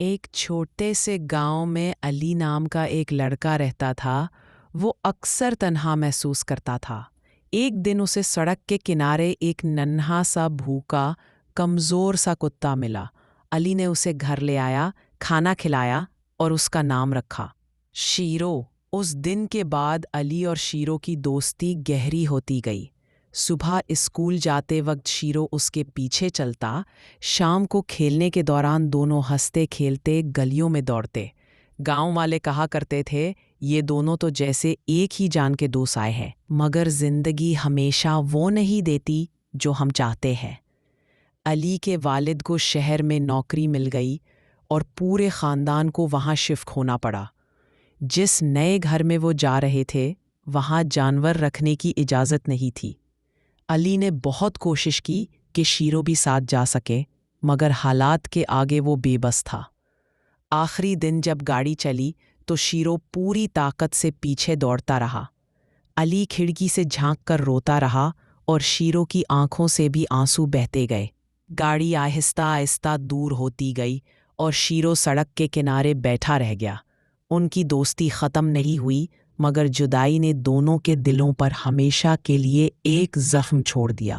ایک چھوٹے سے گاؤں میں علی نام کا ایک لڑکا رہتا تھا۔ وہ اکثر تنہا محسوس کرتا تھا۔ ایک دن اسے سڑک کے کنارے ایک ننھا سا بھوکا کمزور سا کتا ملا۔ علی نے اسے گھر لے آیا، کھانا کھلایا اور اس کا نام رکھا شیرو۔ اس دن کے بعد علی اور شیرو کی دوستی گہری ہوتی گئی۔ صبح اسکول جاتے وقت شیرو اس کے پیچھے چلتا، شام کو کھیلنے کے دوران دونوں ہنستے کھیلتے گلیوں میں دوڑتے۔ گاؤں والے کہا کرتے تھے یہ دونوں تو جیسے ایک ہی جان کے دو سائے ہیں، مگر زندگی ہمیشہ وہ نہیں دیتی جو ہم چاہتے ہیں۔ علی کے والد کو شہر میں نوکری مل گئی اور پورے خاندان کو وہاں شفٹ ہونا پڑا۔ جس نئے گھر میں وہ جا رہے تھے وہاں جانور رکھنے کی اجازت نہیں تھی۔ علی نے بہت کوشش کی کہ شیرو بھی ساتھ جا سکے، مگر حالات کے آگے وہ بے بس تھا۔ آخری دن جب گاڑی چلی تو شیرو پوری طاقت سے پیچھے دوڑتا رہا۔ علی کھڑکی سے جھانک کر روتا رہا اور شیرو کی آنکھوں سے بھی آنسو بہتے گئے۔ گاڑی آہستہ آہستہ دور ہوتی گئی اور شیرو سڑک کے کنارے بیٹھا رہ گیا۔ ان کی دوستی ختم نہیں ہوئی، مگر جدائی نے دونوں کے دلوں پر ہمیشہ کے لیے ایک زخم چھوڑ دیا۔